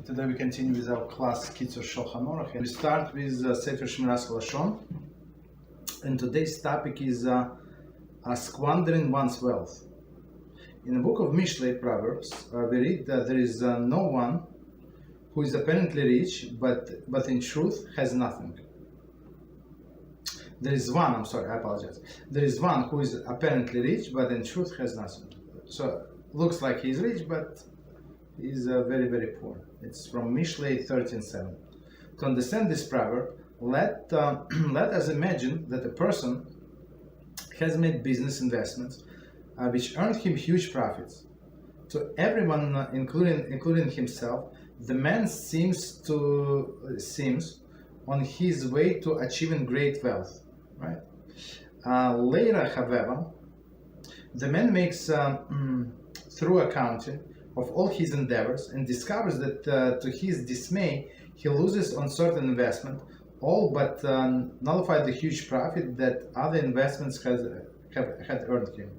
Today we continue with our class Kitzur Shulchan Aruch, and we start with Sefer Shmiras Haloshon. And today's topic is squandering one's wealth. In the book of Mishlei, Proverbs, we read that there is no one who is apparently rich, but in truth has nothing. There is one who is apparently rich, but in truth has nothing. So looks like he's rich, but he's very, very poor. It's from Mishlei 13:7. To understand this proverb, let us imagine that a person has made business investments which earned him huge profits. To everyone, including himself, the man seems on his way to achieving great wealth. Right? Later, however, the man makes through accounting of all his endeavors and discovers that to his dismay he loses on certain investment, all but nullify the huge profit that other investments had earned him.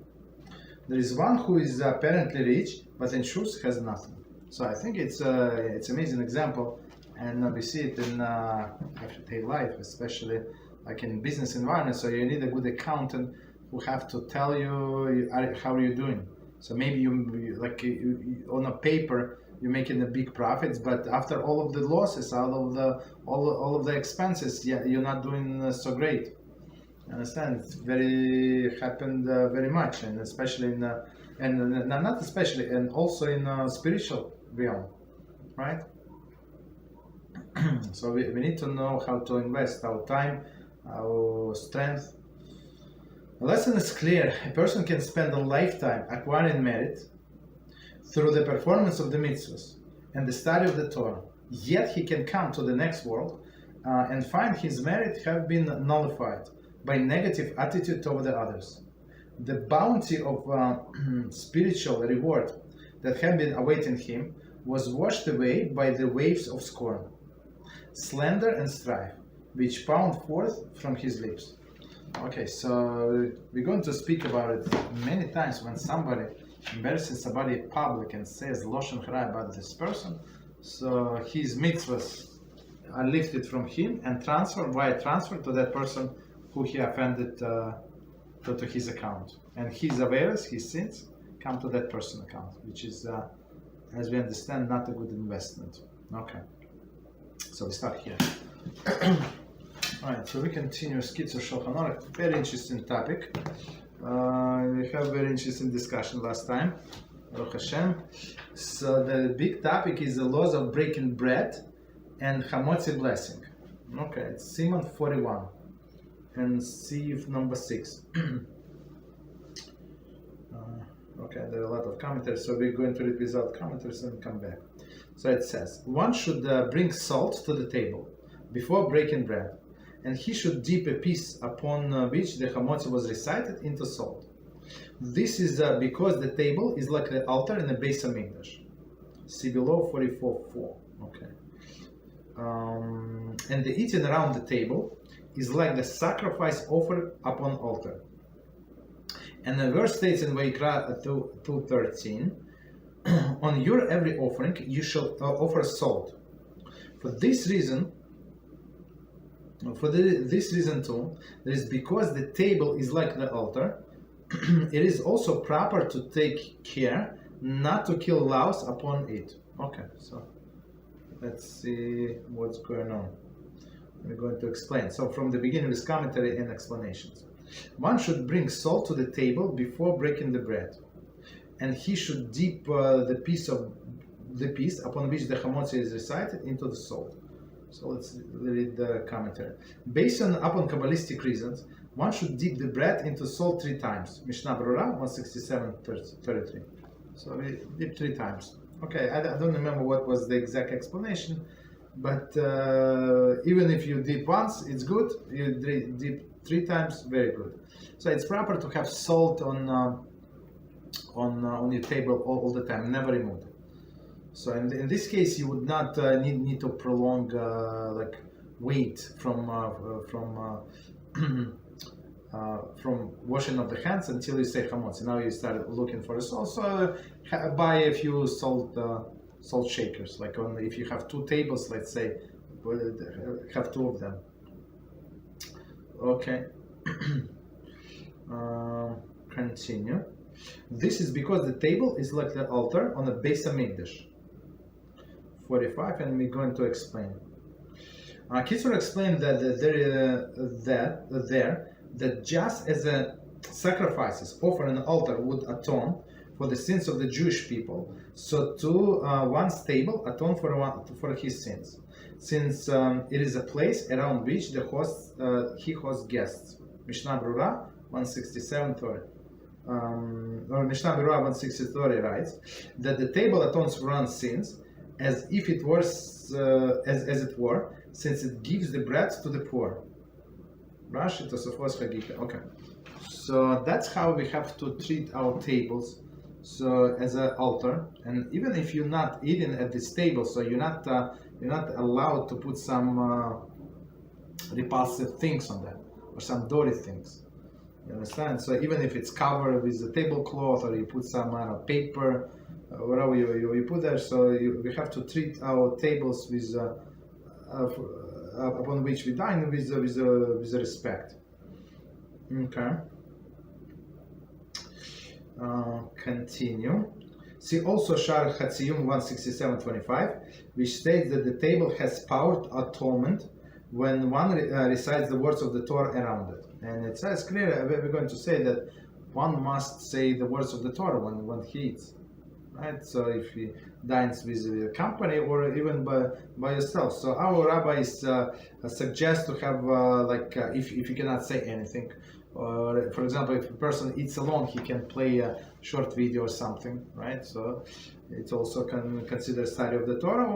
There is one who is apparently rich, but in truth has nothing. So I think it's an amazing example, and we see it in everyday life, especially like in business environment. So you need a good accountant who have to tell you how are you doing. So maybe you on a paper you're making the big profits, but after all of the losses, all of the expenses, you're not doing so great. You understand? It's happened very much, and especially and also in spiritual realm, right? So we need to know how to invest our time, our strength. The lesson is clear. A person can spend a lifetime acquiring merit through the performance of the mitzvahs and the study of the Torah. Yet he can come to the next world and find his merit have been nullified by negative attitude toward the others. The bounty of spiritual reward that had been awaiting him was washed away by the waves of scorn, slander, and strife, which pound forth from his lips. Okay, so we're going to speak about it many times. When somebody embarrasses somebody in public and says Haloshon about this person, so his mitzvahs are lifted from him and transferred to that person who he offended to his account. And his awareness, his sins, come to that person's account, which is, as we understand, not a good investment. Okay, so we start here. Alright, so we continue Kitzur Shulchan Aruch. Very interesting topic. We have very interesting discussion last time. HaShem. So the big topic is the laws of breaking bread and Hamotzi blessing. Okay, it's Siman 41 and Sieve number 6. Okay, there are a lot of commentaries, so we're going to read without commentaries and come back. So it says, one should bring salt to the table before breaking bread, and he should dip a piece upon which the Hamotzi was recited into salt. This is because the table is like the altar in the Beis Hamikdash. See below 44:4. Okay. And the eating around the table is like the sacrifice offered upon altar. And the verse states in Vayikra 2:13, on your every offering you shall offer salt. For this reason too, that is because the table is like the altar, it is also proper to take care not to kill louse upon it. Okay, so let's see what's going on. We're going to explain. So from the beginning is commentary and explanations. One should bring salt to the table before breaking the bread, and he should dip the piece upon which the Hamotzi is recited into the salt. So let's read the commentary. Based upon Kabbalistic reasons, one should dip the bread into salt 3 times. Mishnah Berurah 167:33. So we dip 3 times. Okay, I don't remember what was the exact explanation, but even if you dip once, it's good. You dip 3 times, very good. So it's proper to have salt on your table all the time, never remove it. So in this case, you would not need to prolong wait from washing of the hands until you say Hamotzi. Now you start looking for a salt. So buy a few salt salt shakers. Like if you have 2 tables, let's say, have 2 of them. Okay. Continue. This is because the table is like the altar on the Beis Hamikdash. 45, and we're going to explain. Kitzur explained that that just as the sacrifices offered on the altar would atone for the sins of the Jewish people, so too one's table atone for his sins, since it is a place around which the host he hosts guests. Mishnah Berurah 167:30. Mishnah Berurah 160:30 writes that the table atones for one's sins as if it was as it were, since it gives the bread to the poor. Rashi Tosafos Hagika. Okay, so that's how we have to treat our tables. So as an altar, and even if you're not eating at this table, so you're not allowed to put some repulsive things on that or some dirty things. You understand? So even if it's covered with a tablecloth or you put some paper, whatever you put there, so we have to treat our tables with upon which we dine with respect. Okay. Continue. See also Shar Chatziyum 167:25, which states that the table has power to atonement when one recites the words of the Torah around it. And it says clearly, we're going to say that one must say the words of the Torah when he eats. Right? So if he dines with a company or even by yourself. So our rabbis suggest to have if you cannot say anything, or for example, if a person eats alone, he can play a short video or something, right? So it's also can consider study of the Torah,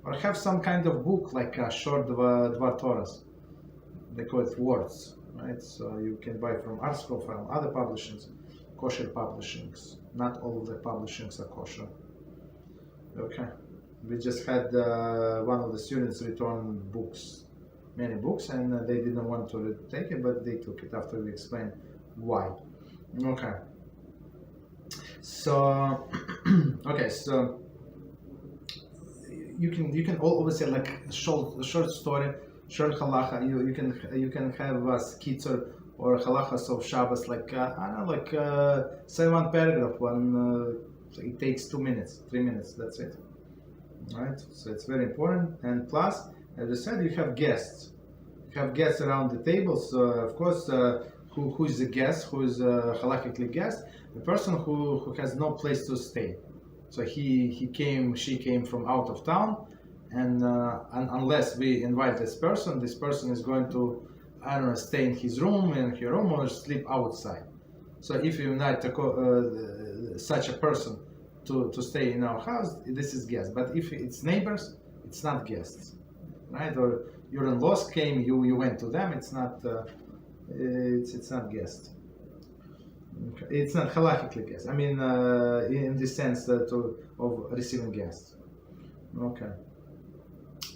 or have some kind of book like a short Dvar Torahs. They call it words, right? So you can buy from ArtScroll, from other publishings, kosher publishings. Not all of the publishings are kosher. Okay, we just had one of the students return books, many books, and they didn't want to take it, but they took it after we explained why. Okay. So, okay, so you can always say like a short story, short halacha. You can have Kitzur or halachas of Shabbos, like I don't know, say one paragraph. It takes 2 minutes, 3 minutes. That's it. Right. So it's very important. And plus, as I said, you have guests. You have guests around the table. So of course, who is the guest? Who is halachically guest? The person who has no place to stay. So she came from out of town, and unless we invite this person is going to, I don't know, stay in his room, in her room, or sleep outside. So if you invite such a person to stay in our house, this is guest. But if it's neighbors, it's not guests, right? Or your in-laws came, you went to them. It's not it's not guest. Okay. It's not halachically guest. I mean, in the sense of receiving guests. Okay.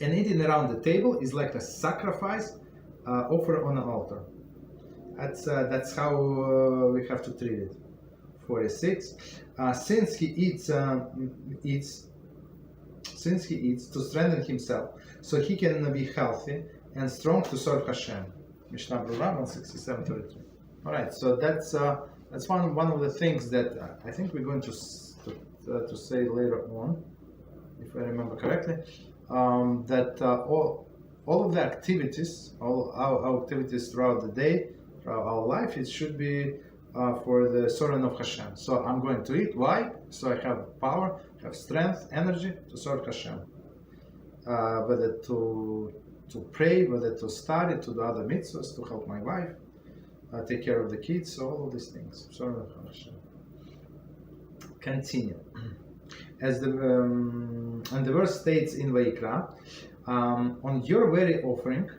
And eating around the table is like a sacrifice offered on the altar. That's how we have to treat it. 46. Since he eats to strengthen himself, so he can be healthy and strong to serve HaShem. Mishnah Berurah 167:33. All right. So that's one of the things that I think we're going to say later on, if I remember correctly. That all of the activities, all our activities throughout the day, throughout our life, it should be for the serving of HaShem. So I'm going to eat. Why? So I have power, have strength, energy to serve HaShem. Whether to pray, whether to study, to do other mitzvahs, to help my wife, take care of the kids, so all of these things. Serving HaShem. Continue. As and the verse states in Vayikra, on your very offering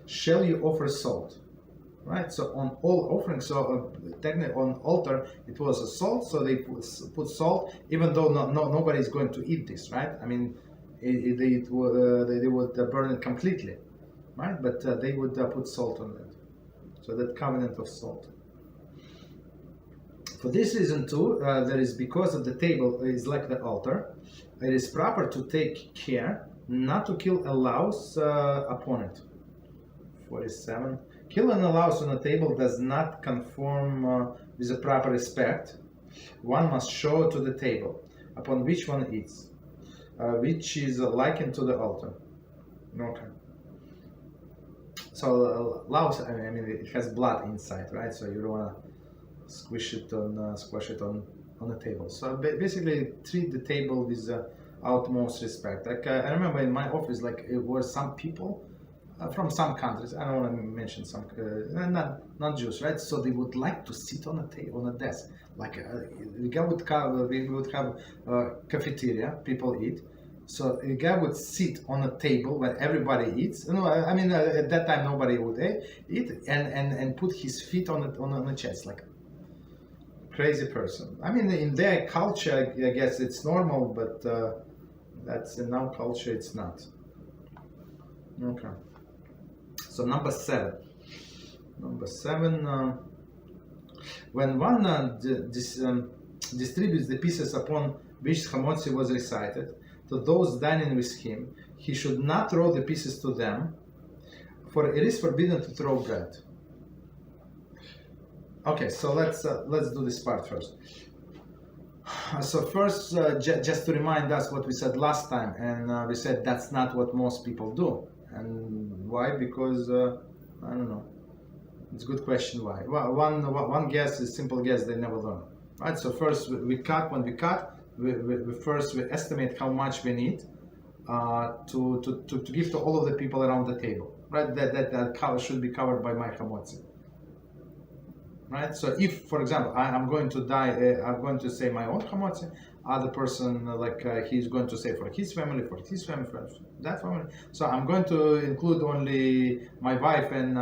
shall you offer salt. Right, so on all offerings, so technically on altar it was a salt, so they put salt, even though nobody is going to eat this, right? I mean, they would burn it completely, right? But they would put salt on it, so that covenant of salt. For this reason too, there is, because of the table is like the altar, it is proper to take care not to kill a louse upon it. 47. Killing a louse on a table does not conform with the proper respect. One must show to the table upon which one eats, which is likened to the altar. Okay. So louse, I mean, it has blood inside, right? So you don't want to squish it on the table. So basically, treat the table with utmost respect. Like I remember in my office, like it were some people from some countries. I don't want to mention some, not Jews, right? So they would like to sit on a table, on a desk. Like we would have cafeteria, people eat. So a guy would sit on a table where everybody eats. No, I mean at that time nobody would eat, and put his feet on the chest, like crazy person. I mean in their culture, I guess it's normal, but that's in our culture it's not. Okay. So number 7. When one distributes the pieces upon which Hamotzi was recited to those dining with him, he should not throw the pieces to them, for it is forbidden to throw bread. Okay, so let's do this part first. So first, just to remind us what we said last time, and we said that's not what most people do. And why? Because I don't know. It's a good question. Why? Well, one guess is simple guess. They never learn. Right. So first we cut. When we cut, we estimate how much we need to give to all of the people around the table. Right. That should be covered by my Hamotzi. Right. So if, for example, I'm going to I'm going to say my own Hamotzi. Other person, he's going to say for his family, for that family. So I'm going to include only my wife and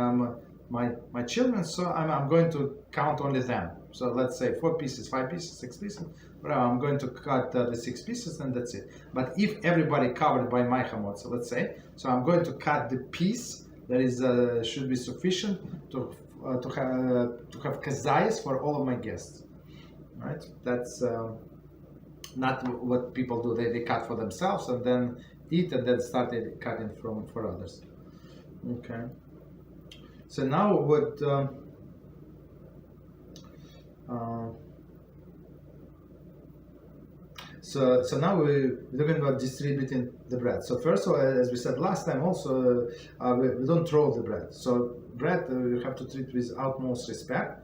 my children. So I'm going to count only them. So let's say 4 pieces, 5 pieces, 6 pieces. Well, I'm going to cut the 6 pieces and that's it. But if everybody covered by my Hamotzi, let's say, so I'm going to cut the piece that is should be sufficient to have kazayas for all of my guests. Right? That's not what people do. They cut for themselves and then eat and then start cutting for others. Okay. So now what? So now we're talking about distributing the bread. So first of all, as we said last time, also we don't throw the bread. So bread you have to treat with utmost respect.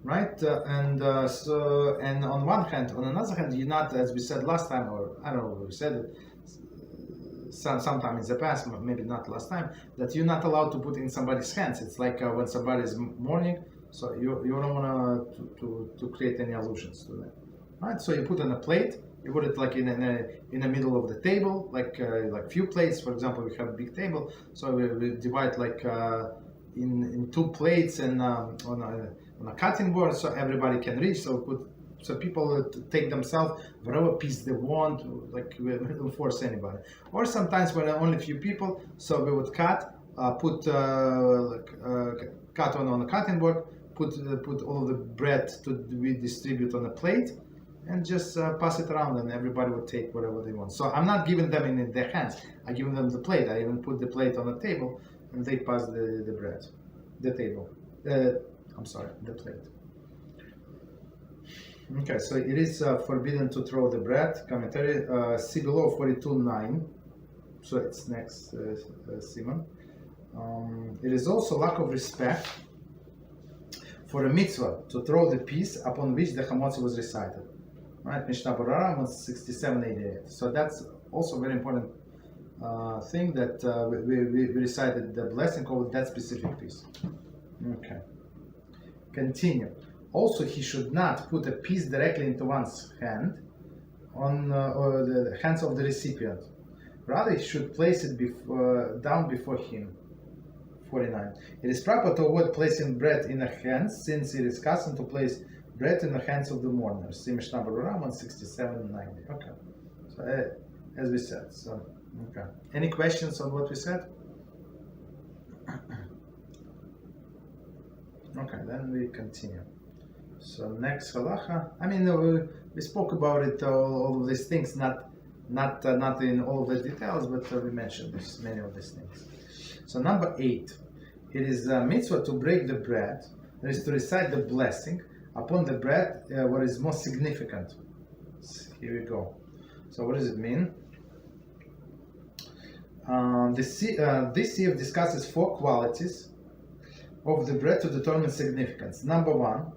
Right, and on one hand, on another hand, you're not, as we said last time, or I don't know, we said it sometime in the past, maybe not last time, that you're not allowed to put in somebody's hands. It's like when somebody is mourning, so you don't want to create any allusions to that. Right, so you put on a plate, you put it like in the middle of the table, like few plates. For example, we have a big table, so we divide in 2 plates and on a cutting board, so everybody can reach. So people take themselves whatever piece they want, like we don't force anybody. Or sometimes when only few people, so we would cut, cut on a cutting board, put all the bread we distribute on a plate, and just pass it around, and everybody would take whatever they want. So I'm not giving them in their hands. I give them the plate. I even put the plate on the table, and they pass the bread, the table. The plate. Okay, so it is forbidden to throw the bread. Commentary, see below 42.9. So it's next, Siman. It is also lack of respect for a mitzvah to throw the piece upon which the Hamotzi was recited. Right, Mishnah Berurah 6788. So that's also very important thing that we recited the blessing over that specific piece. Okay. Continue. Also, he should not put a piece directly into one's hand or the hands of the recipient. Rather, he should place it down before him. 49. It is proper to avoid placing bread in the hands, since it is custom to place bread in the hands of the mourners. See Mishnah Berurah 167-90. Okay. So as we said. So okay. Any questions on what we said? Okay, then we continue. So next halacha. I mean, we spoke about it, all of these things, not in all of the details, but we mentioned many of these things. So number 8, it is a mitzvah to break the bread. That is to recite the blessing upon the bread, what is most significant. Here we go. So what does it mean? This year discusses 4 qualities of the bread to determine significance. Number 1,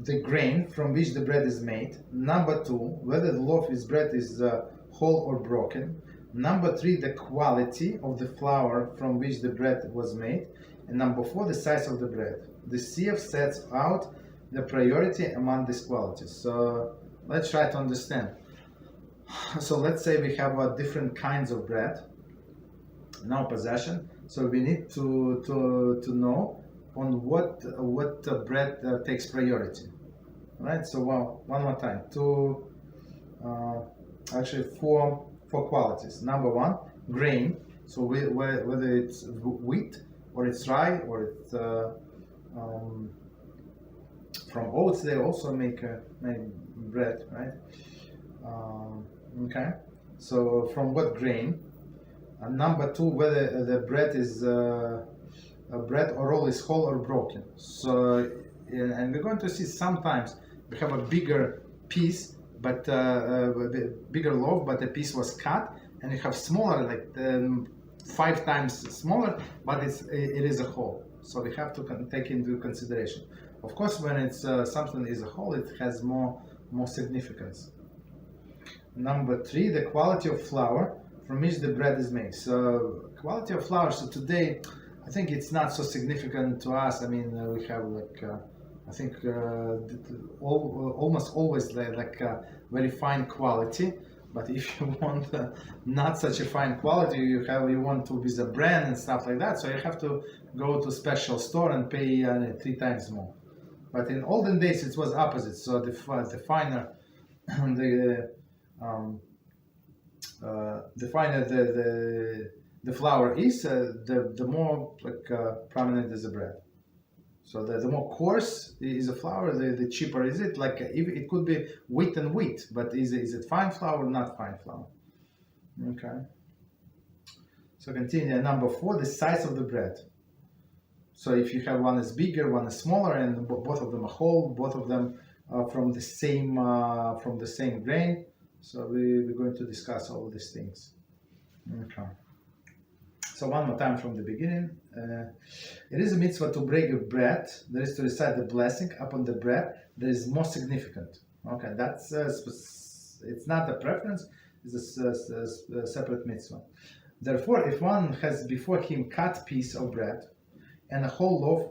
the grain from which the bread is made. Number 2, whether the loaf is bread is whole or broken. Number 3, the quality of the flour from which the bread was made. And number 4, the size of the bread. The CF sets out the priority among these qualities. So let's try to understand. So let's say we have different kinds of bread in our possession. So we need to know on what bread takes priority, right? So one more time. Actually four qualities. Number 1, grain. So whether it's wheat or it's rye or it's from oats, they also make bread, right? Okay. So from what grain? Number 2, whether the bread is bread or roll is whole or broken. So, and we're going to see sometimes we have a bigger piece, but bigger loaf, but the piece was cut, and you have smaller, like 5 times smaller, but it is a whole. So we have to take into consideration. Of course, when it's something is a whole, it has more significance. Number 3, the quality of flour from which the bread is made. So quality of flour. So today, I think it's not so significant to us. I mean, we have like I think almost always like very fine quality. But if you want not such a fine quality, you want to be the brand and stuff like that. So you have to go to special store and pay 3 times more. But in olden days, it was opposite. So the finer the finer the flour is, the more prominent is the bread. So the more coarse is the flour, the cheaper is it. Like if it could be wheat and wheat, but is it fine flour or not fine flour? Okay. So continue. Number 4, the size of the bread. So if you have one is bigger, one is smaller, and both of them are whole, both of them are from the same grain. So we're going to discuss all of these things. Okay. So one more time from the beginning. It is a mitzvah to break a bread. That is to recite the blessing upon the bread that is more significant. Okay, that's it's not a preference. It's a separate mitzvah. Therefore, if one has before him cut piece of bread and a whole loaf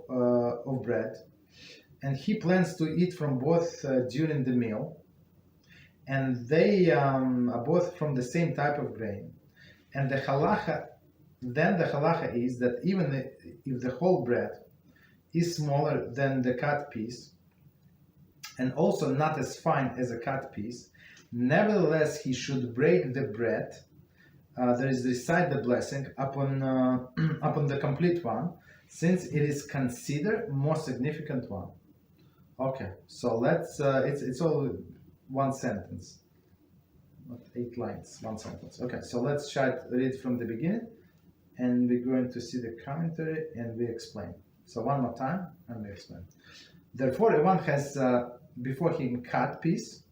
of bread, and he plans to eat from both during the meal, and they are both from the same type of grain, and the halacha is that even if the whole bread is smaller than the cut piece, and also not as fine as a cut piece, nevertheless he should break the bread. There is recite the blessing upon the complete one, since it is considered more significant one. Okay, so let's. It's all one sentence, not 8 lines, one sentence. Okay, so let's try to read from the beginning, and we're going to see the commentary and we explain. So one more time, and we explain. Therefore, one has before him cut piece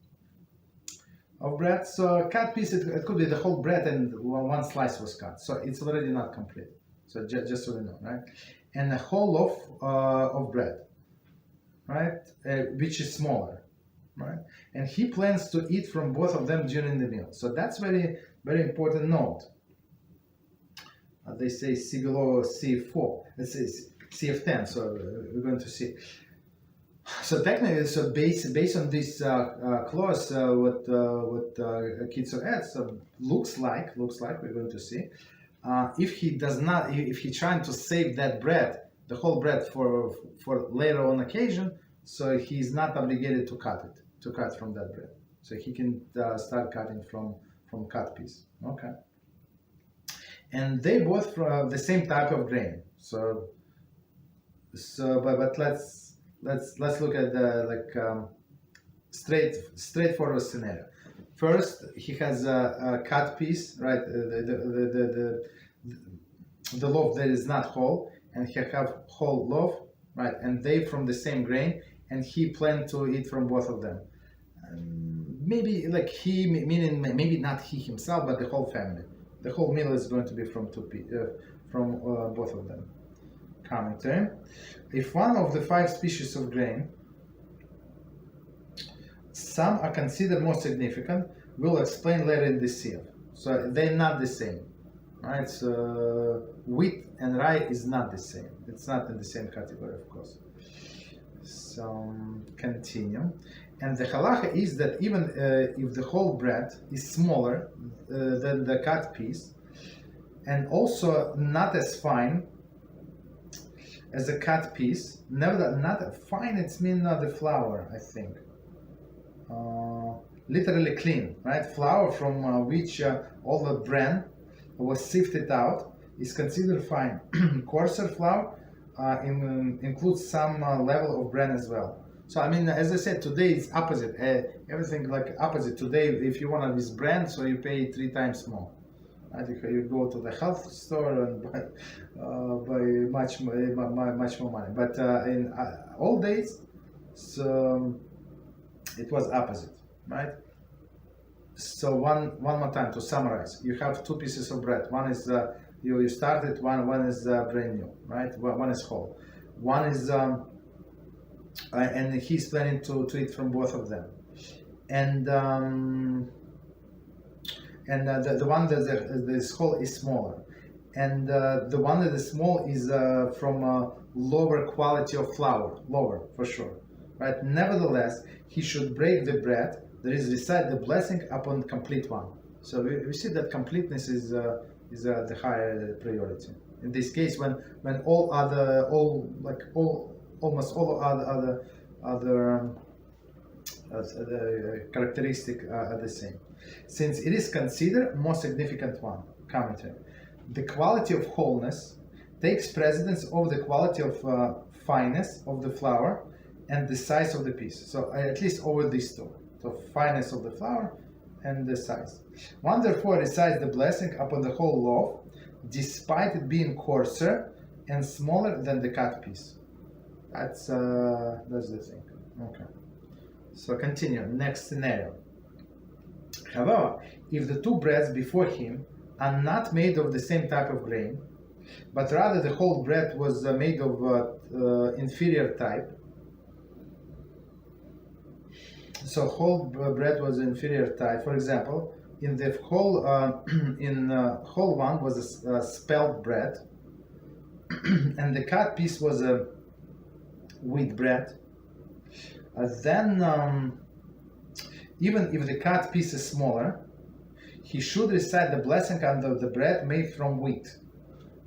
of bread. So cut piece, it could be the whole bread and one slice was cut. So it's already not complete. So just so we know, right? And a whole loaf of bread, right? Which is smaller, right? And he plans to eat from both of them during the meal. So that's very, very important note. They say Sigilo C4. It says CF10. So we're going to see. So technically, so based on this clause, what Kitzur adds looks like we're going to see. If he trying to save that bread, the whole bread for later on occasion, so he's not obligated to cut from that bread. So he can start cutting from cut piece. Okay. And they both from the same type of grain. So but let's look at the straightforward scenario. First, he has a cut piece, right? The loaf that is not whole, and he have whole loaf, right? And they from the same grain, and he planned to eat from both of them. Maybe like he, meaning maybe not he himself, but the whole family. The whole meal is going to be from both of them. Commentary: if one of the 5 species of grain, some are considered more significant, we'll explain later in this sieve. So they're not the same, right? So wheat and rye is not the same. It's not in the same category, of course. So continue. And the halacha is that even if the whole bread is smaller than the cut piece, and also not as fine as a cut piece, never not fine, it's mean the flour, I think. Literally clean, right? Flour from which all the bran was sifted out is considered fine. Coarser flour includes some level of bran as well. So I mean, as I said, today it's opposite. Everything like opposite. Today, if you want this brand, so you pay 3 times more. Right? You go to the health store and buy much more money. But in old days, so it was opposite, right? So one more time to summarize: you have 2 pieces of bread. One is you started. One is brand new, right? One is whole. One is and he's planning to eat from both of them, and the one that is whole is smaller, and the one that is small is from a lower quality of flour, lower for sure, right? Nevertheless, he should break the bread. There is recite the blessing upon complete one. So we see that completeness is the higher priority. In this case, when almost all other characteristics are the same, since it is considered more significant one. Commentary: the quality of wholeness takes precedence over the quality of fineness of the flour and the size of the piece. So at least over these 2. So fineness of the flour and the size. One therefore recites the blessing upon the whole loaf, despite it being coarser and smaller than the cut piece. That's the thing. Okay. So continue. Next scenario. However, if the 2 breads before him are not made of the same type of grain, but rather the whole bread was made of inferior type. So whole bread was inferior type. For example, in the whole whole one was a spelt bread, and the cut piece was a wheat bread. Then, even if the cut piece is smaller, he should recite the blessing under the bread made from wheat,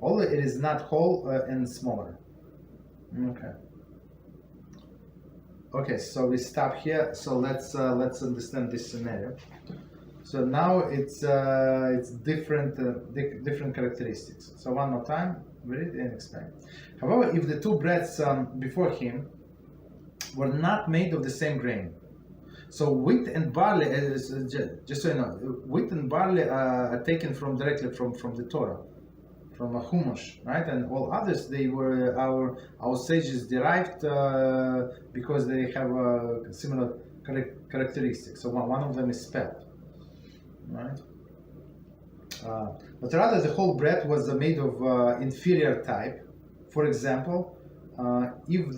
although it is not whole and smaller. Okay. Okay, so we stop here. So let's understand this scenario. So now it's different characteristics. So one more time, read it and explain. However, if the 2 breads before him were not made of the same grain, so wheat and barley, just so you know, wheat and barley are taken directly from the Torah, from a humus, right? And all others, they were our sages derived because they have similar characteristics. So one of them is spelt, right? But rather the whole bread was made of inferior type. For example, if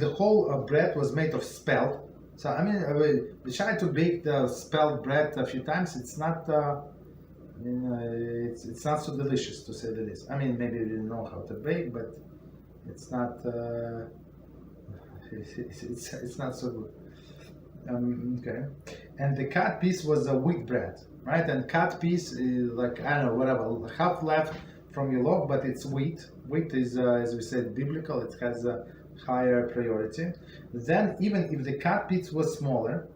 the whole bread was made of spelt, so I mean we try to bake the spelt bread a few times. It's not. It's not so delicious, to say the least. I mean, maybe you know how to bake, but it's not. It's not so good. Okay, and the cut piece was a wheat bread, right? And cut piece is like, I don't know, whatever, half left from your loaf, but it's wheat. Wheat is, as we said, biblical. It has a higher priority. Then, even if the cut piece was smaller.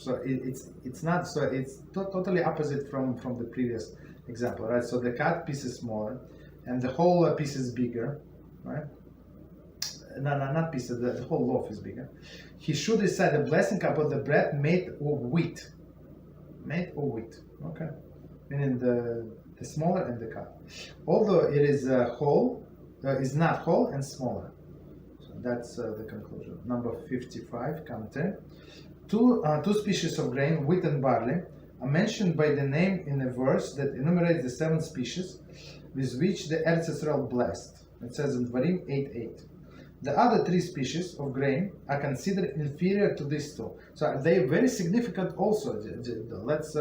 So it's not, so it's totally opposite from the previous example, right? So the cut piece is smaller, and the whole piece is bigger, right? not pieces, the whole loaf is bigger. He should recite a blessing upon the bread made of wheat. Made of wheat. Okay. Meaning the smaller and the cut. Although it is whole, is not whole and smaller. So that's the conclusion. Number 55, commentary. Two species of grain, wheat and barley, are mentioned by the name in a verse that enumerates the 7 species with which the Eretz Israel blessed. It says in Dvarim 8:8. The other 3 species of grain are considered inferior to these 2. So they are very significant also. Let's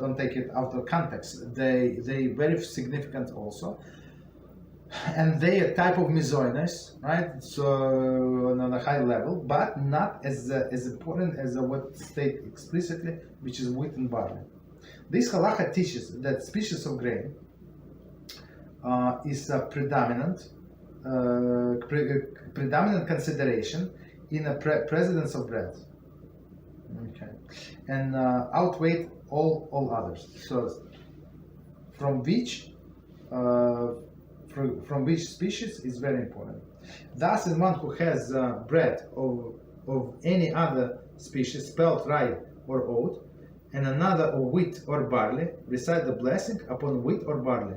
don't take it out of context. They very significant also. And they are a type of misoinus, right? So on a high level, but not as important as what stated explicitly, which is wheat and barley. This halacha teaches that species of grain is a predominant consideration in a precedence of bread. Okay, and outweigh all others. So from which species is very important. Thus, in one who has bread of any other species, spelt rye or oat, and another of wheat or barley, recite the blessing upon wheat or barley,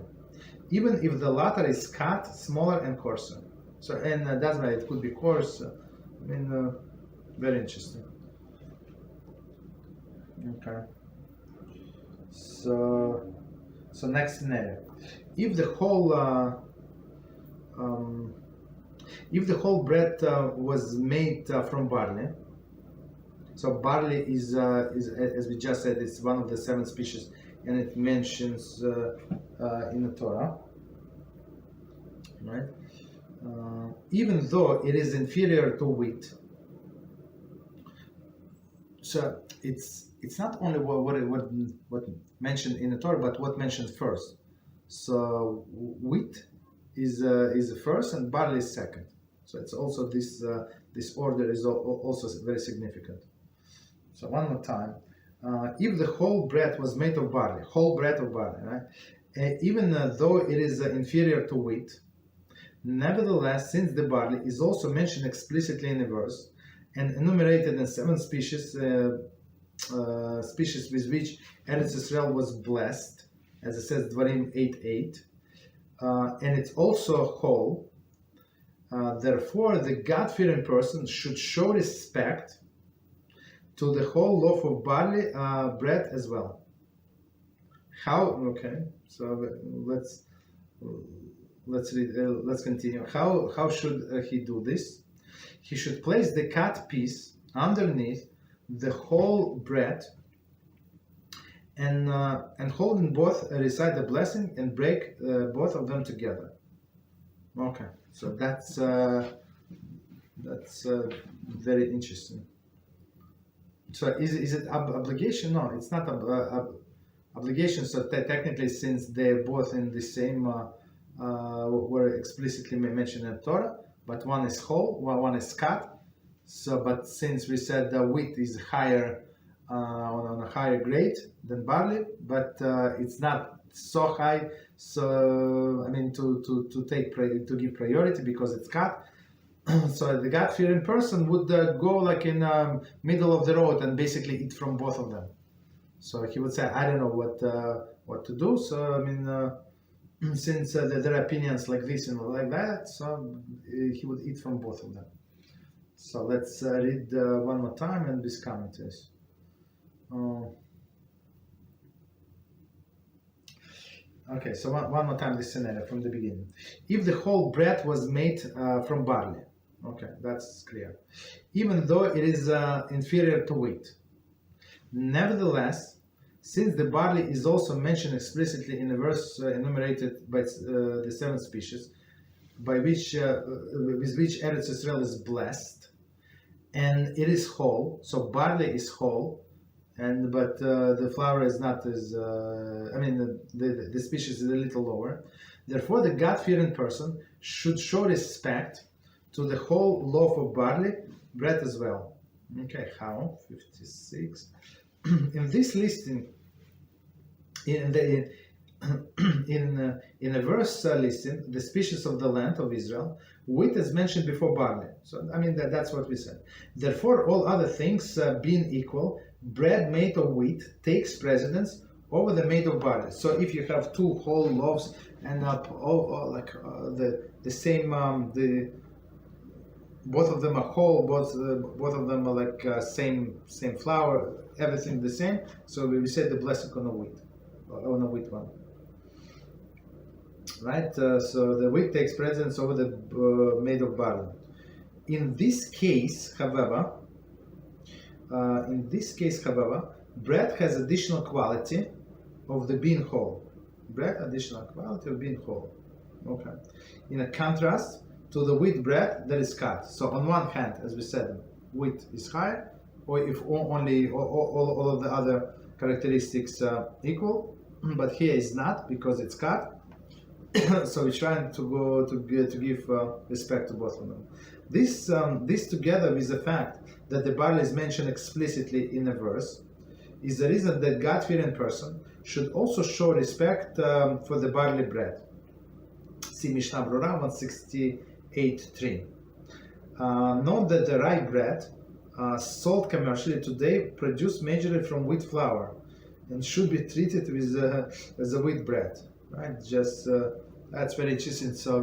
even if the latter is cut smaller and coarser. So, and that's why it could be coarse. Very interesting. Okay. So next scenario: if the whole bread was made from barley, so barley is as we just said, it's one of the 7 species, and it mentions in the Torah, right? Even though it is inferior to wheat, so it's not only what mentioned in the Torah, but what mentioned first. So wheat is first and barley is second. So it's also this order is also very significant. So one more time, if the whole bread was made of barley, right? Even though it is inferior to wheat, nevertheless, since the barley is also mentioned explicitly in the verse and enumerated in 7 species with which Eretz Israel was blessed, as it says Dvarim 8:8, and it's also whole. Therefore, the God-fearing person should show respect to the whole loaf of barley bread as well. How? Okay, so let's read. Let's continue. How should he do this? He should place the cut piece underneath the whole bread, and holding both, recite the blessing and break both of them together. Okay, so that's very interesting. So is it obligation? No, it's not obligation. So technically, since they're both in the same, were explicitly mentioned in the Torah, but one is whole, one is cut. So, but since we said the wheat is higher on a higher grade than barley, but it's not so high. So I mean to give priority because it's cut. So the God-fearing person would go like in middle of the road and basically eat from both of them. So he would say, I don't know what to do. So I mean, since there are opinions like this and like that, so he would eat from both of them. So let's read one more time and these commentaries. Okay, so one more time this scenario from the beginning. If the whole bread was made from barley, okay, that's clear. Even though it is inferior to wheat. Nevertheless, since the barley is also mentioned explicitly in the verse enumerated by the 7 species, by which with which Eretz Israel is blessed, and it is whole, so barley is whole, but the flour is not as, the species is a little lower. Therefore, the God-fearing person should show respect to the whole loaf of barley bread as well. Okay, how? 56. In this listing, in a verse listing the species of the land of Israel, wheat is mentioned before barley. So I mean that's what we said. Therefore, all other things being equal, bread made of wheat takes precedence over the made of barley. So if you have two whole loaves and the same both of them are whole, both of them are like same flour, everything the same. So we say the blessing on a wheat one, right? So the wheat takes precedence over the made of barley. In this case, however, bread has additional quality of the being whole. Okay. In a contrast to the wheat bread that is cut. So on one hand, as we said, wheat is higher, or if only all of the other characteristics equal, but here is not because it's cut. So we're trying to give respect to both of them. This together with the fact that the barley is mentioned explicitly in a verse is the reason that God-fearing person should also show respect for the barley bread. See Mishnah Brura 168.3. Note that the rye bread sold commercially today produced majorly from wheat flour and should be treated with as a wheat bread, right? Just that's very interesting. So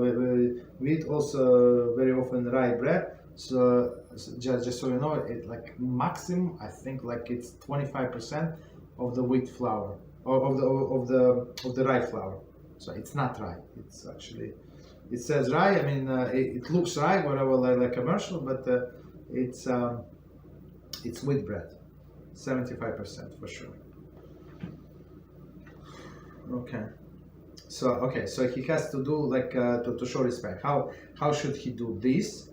we eat also very often rye bread. So just so you know, it like maximum I think like it's 25% of the wheat flour or of the rye flour. So it's not rye. It's actually, it says rye. I mean, it looks rye, whatever, like commercial, but it's wheat bread, 75% for sure. Okay. So he has to do like to show respect. How should he do this?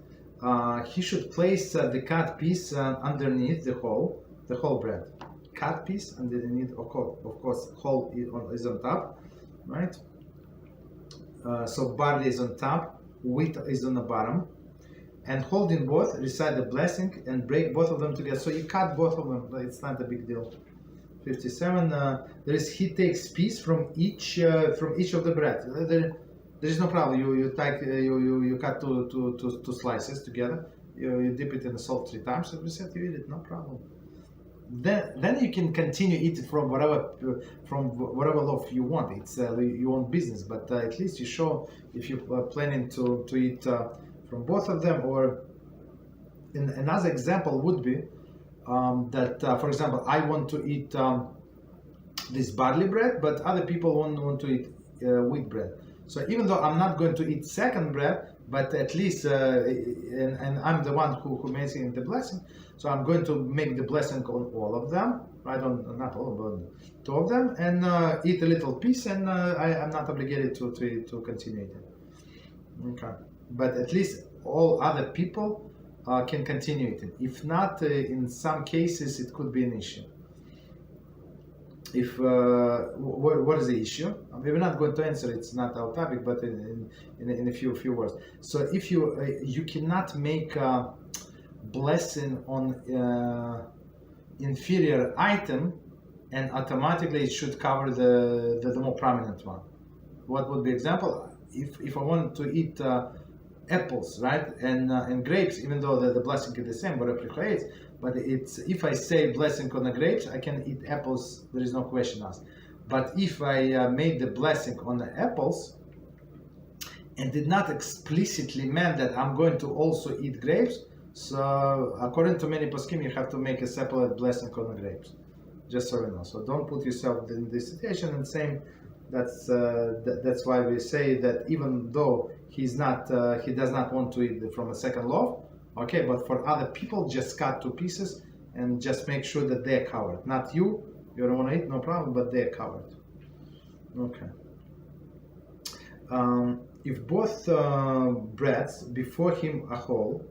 He should place the cut piece underneath the whole bread. Cut piece underneath, of course, whole is on top, right? So barley is on top, wheat is on the bottom, and holding both, recite the blessing and break both of them together. So you cut both of them, it's not a big deal. 57. He takes piece from each of the bread. There is no problem. You cut two slices together. You dip it in the salt 3 times, and we said you eat it, no problem. Then you can continue eating from whatever loaf you want. It's your own business, but at least you show if you're planning to eat from both of them. Or another example would be that, for example, I want to eat this barley bread, but other people want to eat wheat bread. So even though I'm not going to eat second bread, but at least, and I'm the one who makes the blessing, so I'm going to make the blessing on all of them, right? Not all, but 2 of them, and eat a little piece, and I'm not obligated to continue eating. Okay, but at least all other people can continue eating. If not, in some cases, it could be an issue. If what is the issue? We're not going to answer. It's not our topic, but in a few words. So if you cannot make a blessing on inferior item, and automatically it should cover the more prominent one. What would be example? If I want to eat apples, right, and grapes, even though the blessing is the same, but it's if I say blessing on the grapes, I can eat apples. There is no question asked. But if I made the blessing on the apples and did not explicitly mean that I'm going to also eat grapes, so according to many poskim, you have to make a separate blessing on the grapes. Just so you know. So don't put yourself in this situation. And same, that's why we say that even though he does not want to eat from a second loaf. Okay, but for other people, just cut 2 pieces and just make sure that they're covered. Not you don't want to eat, no problem, but they're covered. Okay. If both breads before him are whole,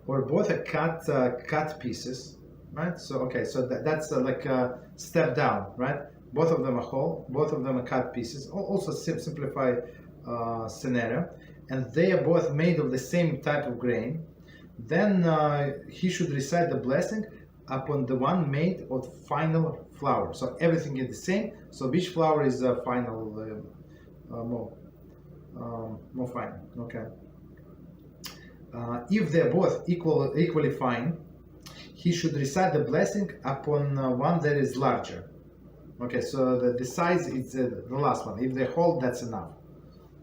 or both are cut pieces, right? So okay, so that's like a step down, right? Both of them are whole, both of them are cut pieces. Also simplify scenario, and they are both made of the same type of grain. Then he should recite the blessing upon the one made of final flour. So everything is the same. So which flour is final, more fine? Okay. If they're both equally fine, he should recite the blessing upon one that is larger. Okay, so the size is the last one. If they hold, that's enough.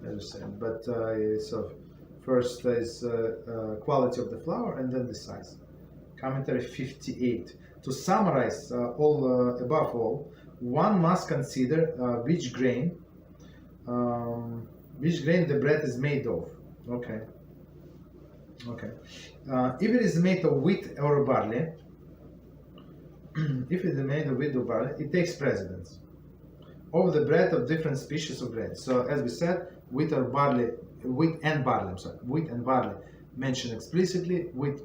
But so first is quality of the flour and then the size. Commentary 58. To summarize above all, one must consider which grain the bread is made of. Okay. If it is made of wheat or barley, it takes precedence over the bread of different species of grain. So as we said, wheat and barley mentioned explicitly, wheat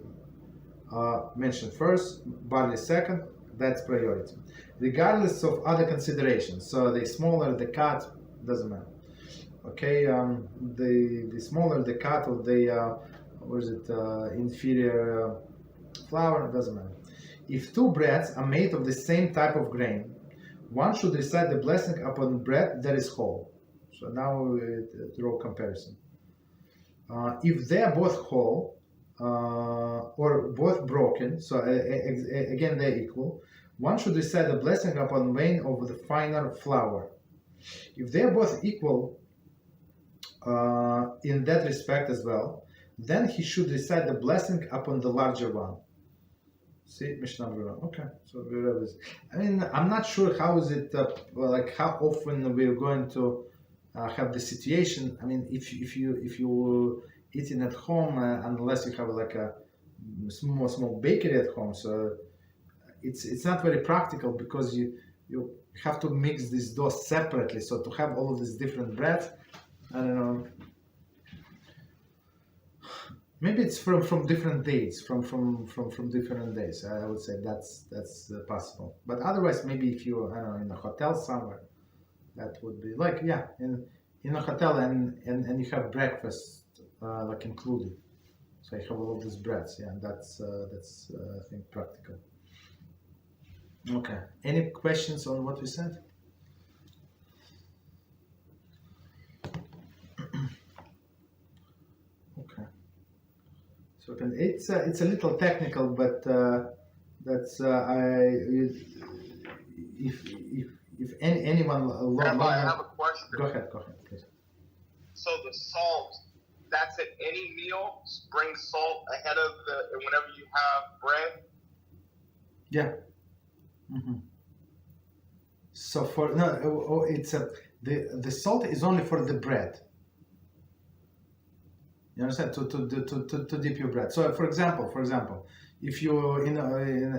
mentioned first, barley second, that's priority. Regardless of other considerations, so the smaller the cut, doesn't matter. Okay, the smaller the cut of the inferior flour, doesn't matter. If two breads are made of the same type of grain, one should recite the blessing upon bread that is whole. So now draw comparison. If they are both whole or both broken, so again they're equal, one should recite the blessing upon vein of the finer flour. If they are both equal in that respect as well, then he should recite the blessing upon the larger one. See, Mishnah. Okay, so I mean, I'm not sure how is it like how often we're going to have the situation. I mean, if you eating at home, unless you have like a small bakery at home, so it's not very practical because you have to mix this dough separately. So to have all of these different breads, I don't know. Maybe it's from different dates, from different days. I would say that's possible. But otherwise, maybe if you in a hotel somewhere, that would be like in a hotel and you have breakfast like included. So you have all of these breads. Yeah, that's I think practical. Okay. Any questions on what we said? Okay. So it's a little technical, but that's if anyone. Rabbi, I have a question. Go ahead, please. So the salt, that's at any meal. Bring salt ahead of whenever you have bread. Yeah. Mm-hmm. So it's the salt is only for the bread. You understand? To dip your bread. So for example, if you're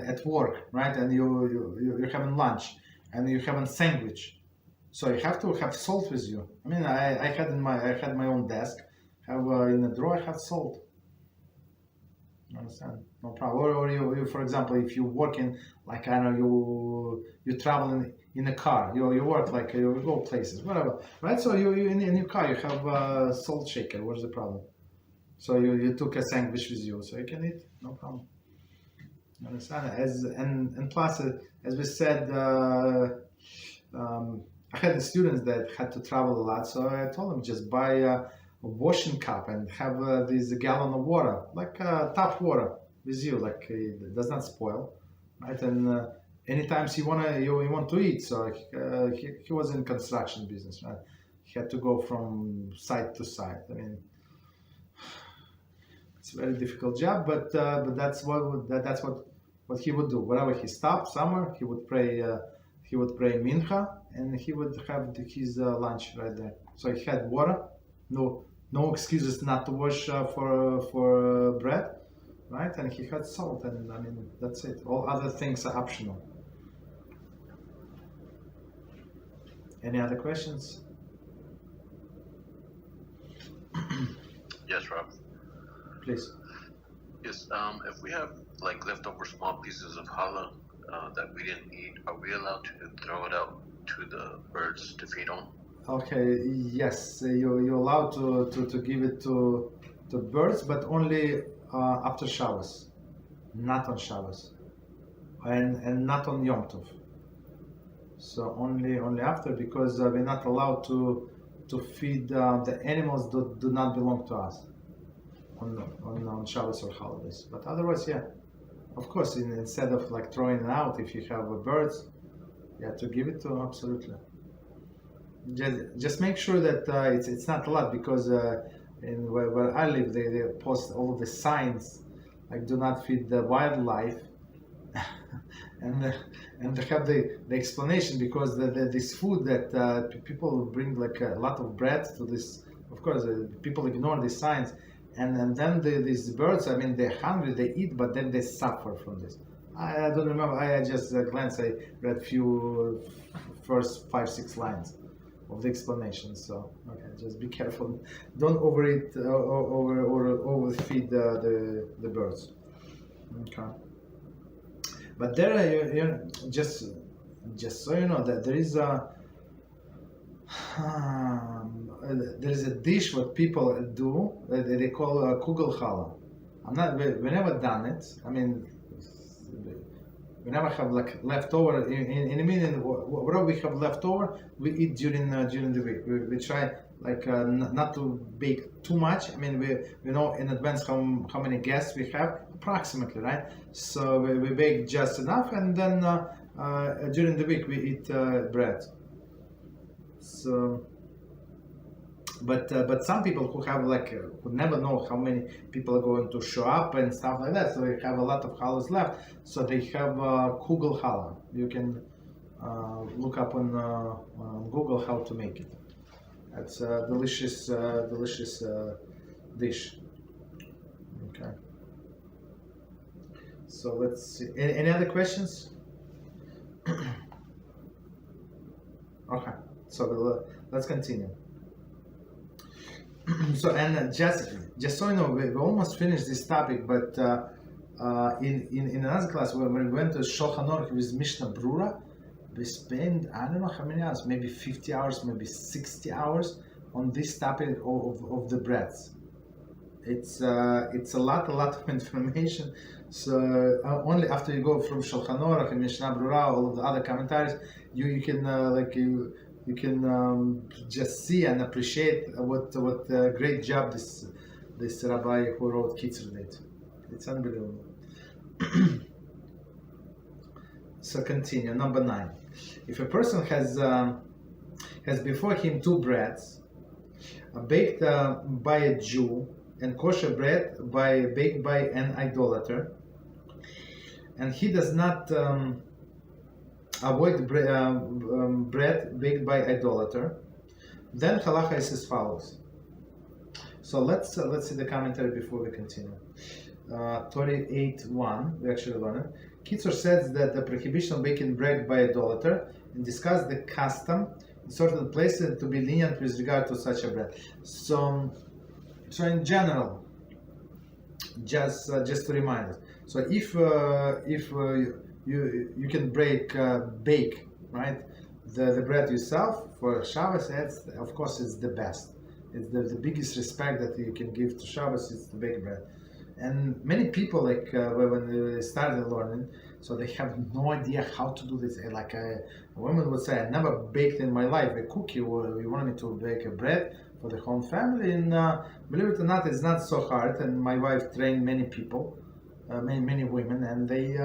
at work, right, and you're having lunch and you're having sandwich, so you have to have salt with you. I mean, I had my own desk. In a drawer I have salt. You understand? No problem. Or you, for example, if you work in, like, I don't know, you travel in a car, you work, like, you go places, whatever, right? So you in your car, you have a salt shaker. What's the problem? So you took a sandwich with you, so you can eat, no problem. You understand? And plus, as we said, I had students that had to travel a lot, so I told them just buy a washing cup and have this gallon of water, like tap water, with you, like it does not spoil, right? And anytime you want to eat, so he was in construction business, right? He had to go from site to site. I mean, it's a very difficult job, but that's what he would do. Whenever he stopped somewhere, he would pray mincha, and he would have his lunch right there. So he had water, no excuses not to wash for bread, right? And he had salt, and I mean that's it. All other things are optional. Any other questions? Yes, Rob. Please. Yes. If we have like leftover small pieces of challah that we didn't eat, are we allowed to throw it out to the birds to feed on? Okay. Yes, you're allowed to give it to birds, but only after Shabbos, not on Shabbos. and not on Yom Tov. So only after, because we're not allowed to feed the animals that do not belong to us on Shabbos or holidays. But otherwise, yeah, of course, instead of like throwing it out, if you have birds, yeah, to give it to them, absolutely. Just make sure that it's not a lot, because where I live, they post all of the signs like "Do not feed the wildlife," and they have the explanation, because this food that people bring like a lot of bread to this. Of course, people ignore these signs, and then these birds, I mean, they're hungry, they eat, but then they suffer from this. I don't remember. I just glanced. I read first 5-6 lines of the explanation. So okay, just be careful. Don't overeat or overfeed the birds. Okay. But there, just so you know, that there is a dish what people do. They call kugel challah. We never done it. I mean, we never have like leftover. In a minute, whatever we have leftover, we eat during the week. We try like not to bake too much. I mean, we know in advance how many guests we have approximately, right? So we bake just enough, and then during the week we eat bread. So. But some people who have like who never know how many people are going to show up and stuff like that, so they have a lot of challahs left. So they have kugel challah. You can look up on Google how to make it. It's a delicious dish. Okay. So let's see. Any other questions? Okay. So let's continue. So, and just so you know, we almost finished this topic, but in another class when we went to Shulchan Aruch with Mishnah Brura, we spent, I don't know how many hours, maybe 50 hours, maybe 60 hours on this topic of the breads. It's a lot of information. So only after you go from Shulchan Aruch and Mishnah Brura, all of the other commentaries, you can you can just see and appreciate what a great job this Rabbi who wrote Kitzur did. It's unbelievable. So continue. Number 9. If a person has before him 2 breads, baked by a Jew, and kosher bread baked by an idolater, and he does not avoid bread baked by idolater, then halacha is as follows. So let's see the commentary before we continue. 38.1, we actually learn it. Kitzur says that the prohibition of baking bread by idolater, and discuss the custom in certain places to be lenient with regard to such a bread. So in general, just to remind us. So if you can bake right the bread yourself for Shabbos, of course it's the best. It's the biggest respect that you can give to Shabbos is to bake bread. And many people, like when they started learning, so they have no idea how to do this. Like a woman would say, I never baked in my life a cookie, or you want me to bake a bread for the whole family. And believe it or not, it's not so hard. And my wife trained many people, many women, and they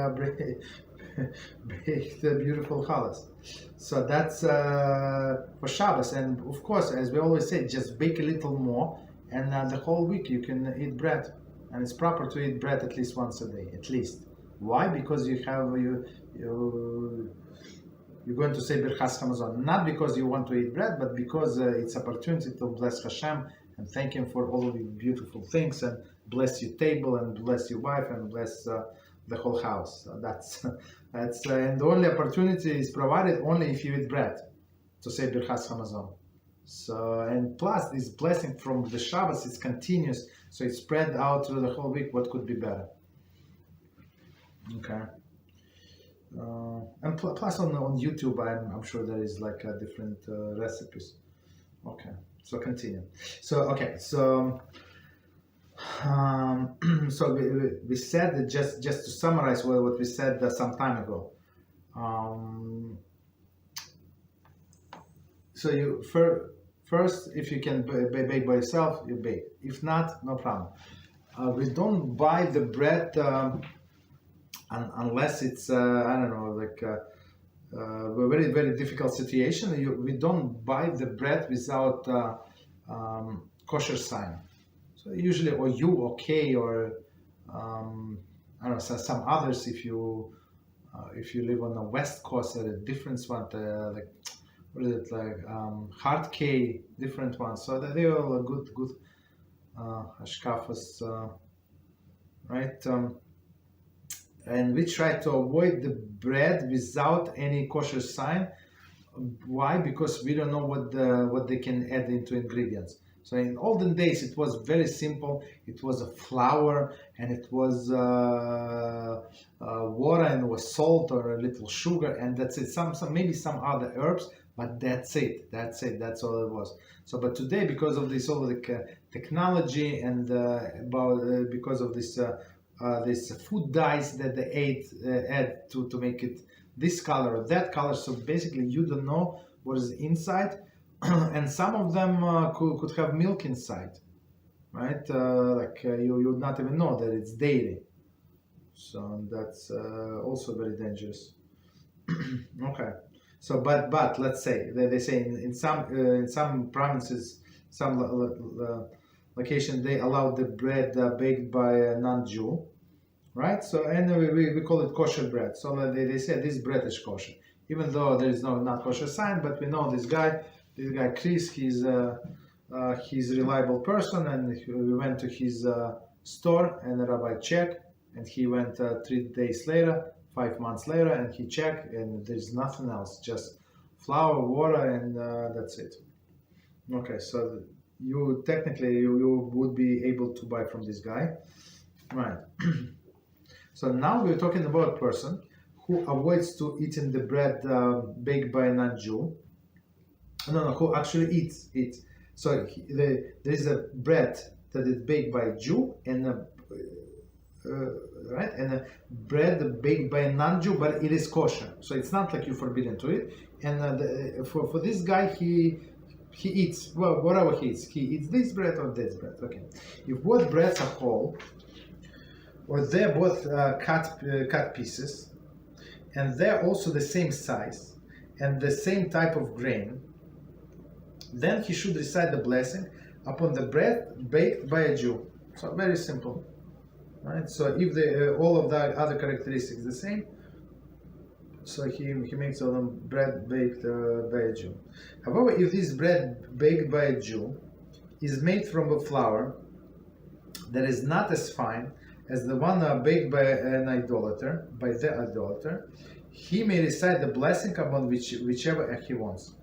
baked beautiful challahs. So that's for Shabbos. And of course, as we always say, just bake a little more, and the whole week you can eat bread. And it's proper to eat bread at least once a day, at least. Why? Because you're going to say Birchas Hamazon, not because you want to eat bread, but because it's opportunity to bless HaShem and thank Him for all of the beautiful things, and bless your table, and bless your wife, and bless the whole house. That's and the only opportunity is provided only if you eat bread, to say Birchas Hamazon. So, and plus this blessing from the Shabbos is continuous, so it's spread out through the whole week. What could be better? Okay. And plus on YouTube, I'm sure there is like different recipes. Okay, so continue. So okay, so So we said that just to summarize what we said some time ago. So you first, if you can bake by yourself, you bake. If not, no problem. We don't buy the bread unless it's I don't know, like a very very difficult situation. We don't buy the bread without kosher sign. So usually, or okay, or I don't know, some others. If you live on the west coast, there are different ones, like what is it, like hard K, different ones. So they are all good hashkafas, right? And we try to avoid the bread without any kosher sign. Why? Because we don't know what they can add into ingredients. So in olden days, it was very simple. It was a flour, and it was water, and it was salt or a little sugar, and that's it. Some maybe some other herbs, but that's it. That's all it was. So, but today, because of this all the technology and because of this food dyes that they add to make it this color or that color, so basically you don't know what is inside. And some of them could have milk inside, right? You would not even know that it's dairy. So that's also very dangerous. Okay. So, but let's say they say in some provinces, some location, they allow the bread baked by a non-Jew, right? So anyway, we call it kosher bread. So they say this bread is kosher, even though there is not kosher sign. But we know this guy Chris, he's a reliable person, and we went to his store, and the Rabbi checked, and he went 3 days later, 5 months later, and he checked, and there's nothing else, just flour, water, and that's it. Okay, so you technically you would be able to buy from this guy, right? So now we're talking about a person who avoids to eating the bread baked by a non-Jew. No, who actually eats. So there is a bread that is baked by a Jew, and right, and a bread baked by a non-Jew, but it is kosher. So it's not like you're forbidden to eat. And for this guy, he eats, well, whatever he eats this bread or this bread. Okay, if both breads are whole, or they're both cut pieces, and they're also the same size and the same type of grain, then he should recite the blessing upon the bread baked by a Jew. So very simple, right? So if all of the other characteristics the same, so he makes all them bread baked by a Jew. However, if this bread baked by a Jew is made from a flour that is not as fine as the one baked by the idolater, he may recite the blessing upon whichever he wants.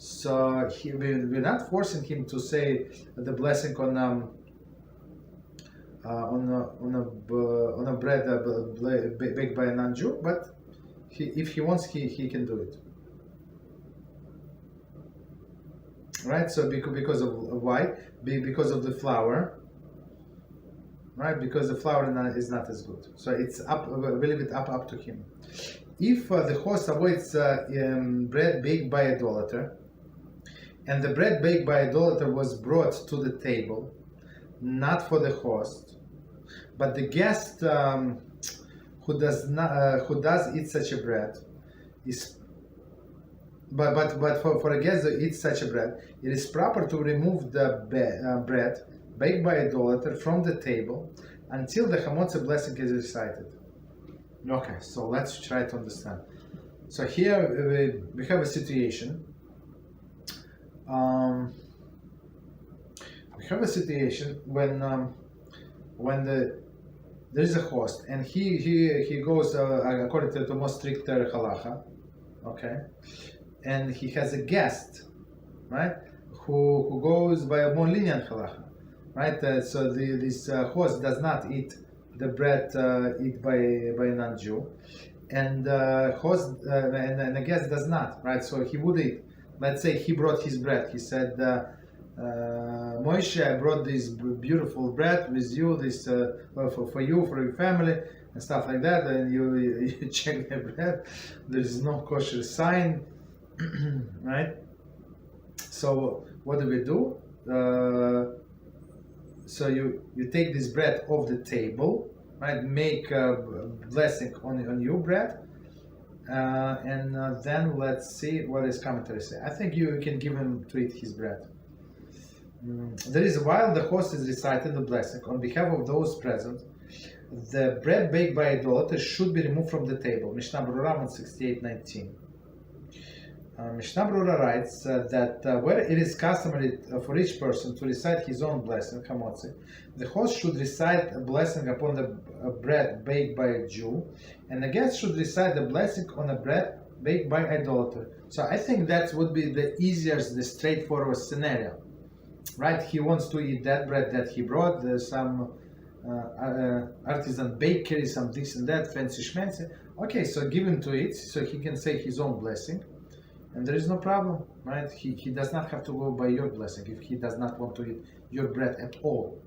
So we're not forcing him to say the blessing on a bread baked by a non-Jew, but if he wants, he can do it. Right? So because of why? Because of the flour. Right? Because the flour is not as good. So it's we leave it up to him. If the host avoids bread baked by idolater, and the bread baked by idolater was brought to the table, not for the host, but the guest who does eat such a bread is. But for a guest that eats such a bread, it is proper to remove the bread baked by idolater from the table until the Hamotzi blessing is recited. Okay, so let's try to understand. So here we have a situation. We have a situation when there is a host, and he goes according to the most stricter halacha, okay, and he has a guest, right, who goes by a more lenient halacha, right? So this host does not eat the bread eat by a non-Jew, and host and the guest does not, right? So he would eat. Let's say he brought his bread. He said, Moshe, I brought this beautiful bread with you, this for you, for your family, and stuff like that. And you check the bread. There is no kosher sign, right? So what do? So you take this bread off the table, right? Make a blessing on your bread, and then let's see what his commentary say. I think you can give him to eat his bread. There is while the host is reciting the blessing on behalf of those present, the bread baked by idolaters should be removed from the table. Mishnah Berurah 168:19. Mishnah Berurah writes that where it is customary for each person to recite his own blessing, Hamotzi, the host should recite a blessing upon the bread baked by a Jew, and the guest should recite the blessing on a bread baked by idolater. So I think that would be the easiest, the straightforward scenario, right? He wants to eat that bread that he brought. There's some artisan bakery, some this and that, fancy schmancy. Okay, so give him to eat, so he can say his own blessing. And there is no problem, right? He does not have to go by your blessing if he does not want to eat your bread at all.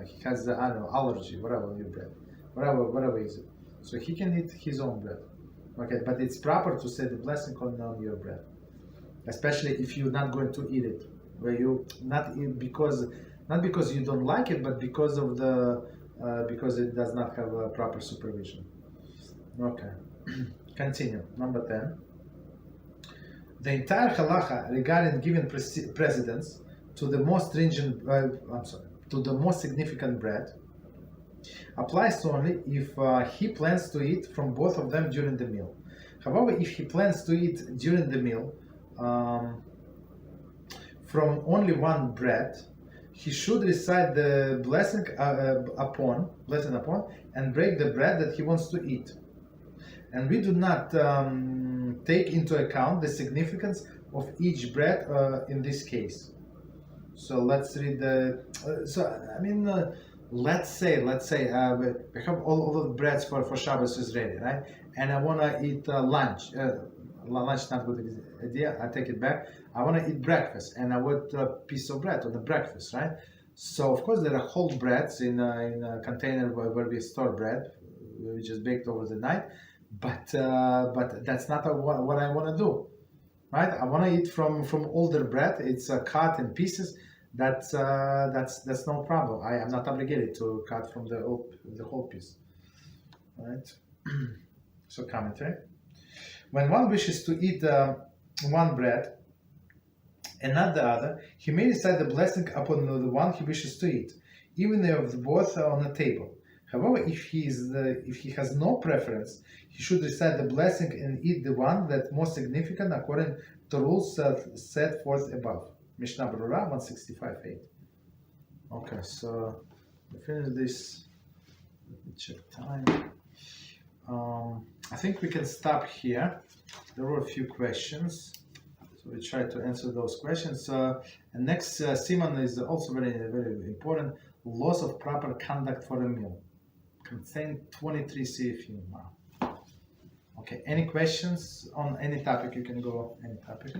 He has the, I don't know, allergy, whatever, your bread, whatever is it. So he can eat his own bread. Okay, but it's proper to say the blessing on your bread, especially if you're not going to eat it, where you not eat because you don't like it, but because of the because it does not have a proper supervision. Okay, continue. Number 10. The entire halacha regarding giving precedence to the most stringent, to the most significant bread, applies only if he plans to eat from both of them during the meal. However, if he plans to eat during the meal from only one bread, he should recite the blessing upon, and break the bread that he wants to eat. And we do not take into account the significance of each bread in this case. So let's read the. Let's say we have all of the breads for Shabbos is ready, right? And I want to eat lunch. Lunch not good idea. I take it back. I want to eat breakfast, and I want a piece of bread on the breakfast, right? So of course there are whole breads in a container where we store bread, which is baked over the night. But that's not what I want to do, right? I want to eat from older bread. It's cut in pieces. That's no problem. I am not obligated to cut from the whole piece, right? So commentary: when one wishes to eat one bread and not the other, he may recite the blessing upon the one he wishes to eat, even if both are on the table. However, if he has no preference, he should recite the blessing and eat the one that's most significant according to rules set forth above. Mishnah Berurah 165:8. Okay, so we finish this. Let me check time. I think we can stop here. There were a few questions, so we try to answer those questions. And next, Siman is also very, very important. Laws of proper conduct for a meal. Contain 23 CFU. Wow. Okay, any questions on any topic? You can go any topic.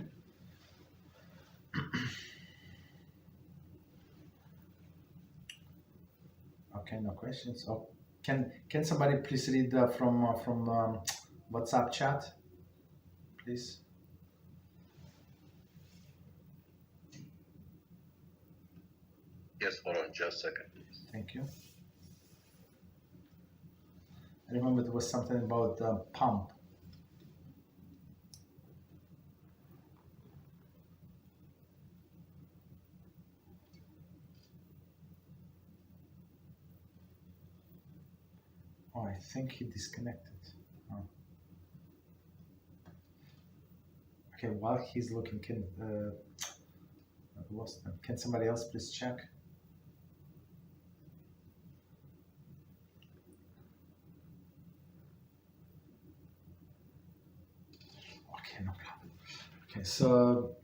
Okay, no questions. Oh, can somebody please read from WhatsApp chat, please? Yes, hold on just a second, please. Thank you. I remember there was something about the pump. Oh, I think he disconnected. Oh. Okay, while he's looking, I've lost him. Can somebody else please check? Okay, no problem. Okay, so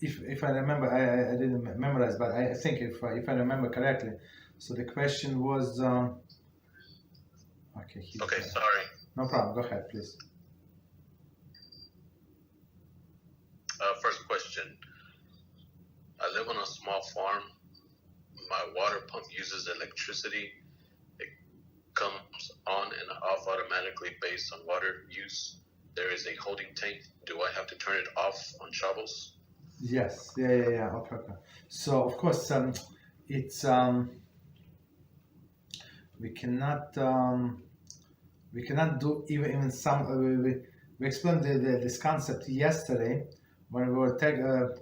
if I remember, I didn't memorize, but I think if I remember correctly, so the question was. Okay. Okay, sorry. No problem. Go ahead, please. First question. I live versus electricity. It comes on and off automatically based on water use. There is a holding tank. Do I have to turn it off on Shabbos? Yes. Yeah. Okay. So of course, it's we cannot do even some. We explained this concept yesterday when we were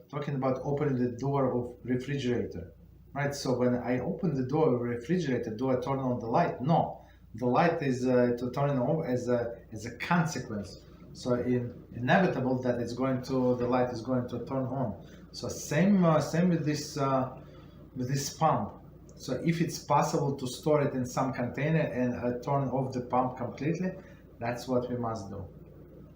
talking about opening the door of refrigerator, right? So when I open the door of refrigerator, do I turn on the light? No, the light is to turn it on as a consequence. So inevitable that the light is going to turn on. So same with this pump. So if it's possible to store it in some container and turn off the pump completely, that's what we must do.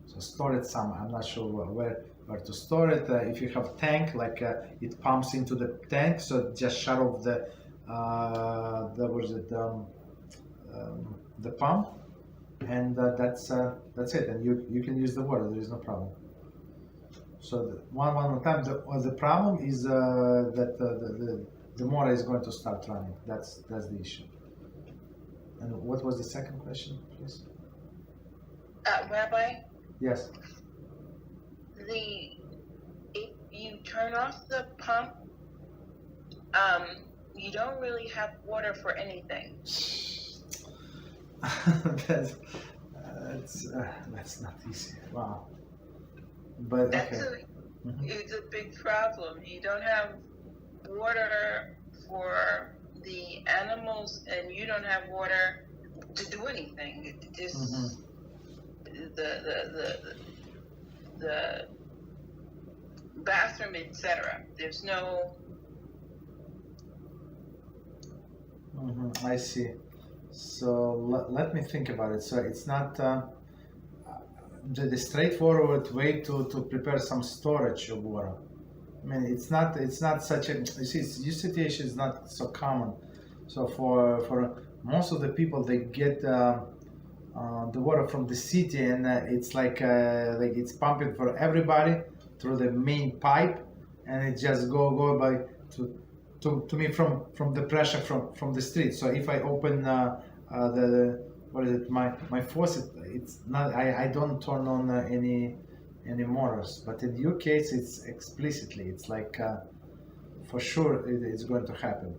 So store it somewhere. I'm not sure where to store it. If you have tank, like it pumps into the tank, so just shut off the pump, and that's it. And you can use the water. There is no problem. So one more time. The problem is that the motor is going to start running. That's the issue. And what was the second question, please? Rabbi, Yes. if you turn off the pump, you don't really have water for anything. That's not easy. Wow. But That's okay. it's a big problem. You don't have water for the animals, and you don't have water to do anything. It just the bathroom, etc. There's no. I see. So let me think about it. So it's not the straightforward way to prepare some storage of water. I mean, it's not such a, you see, this situation is not so common. So for most of the people, they get the water from the city, and it's like it's pumping for everybody through the main pipe, and it just go by to me from the pressure from the street. So if I open my faucet, it's not, I don't turn on any motors. But in your case, it's explicitly, it's like for sure it's going to happen.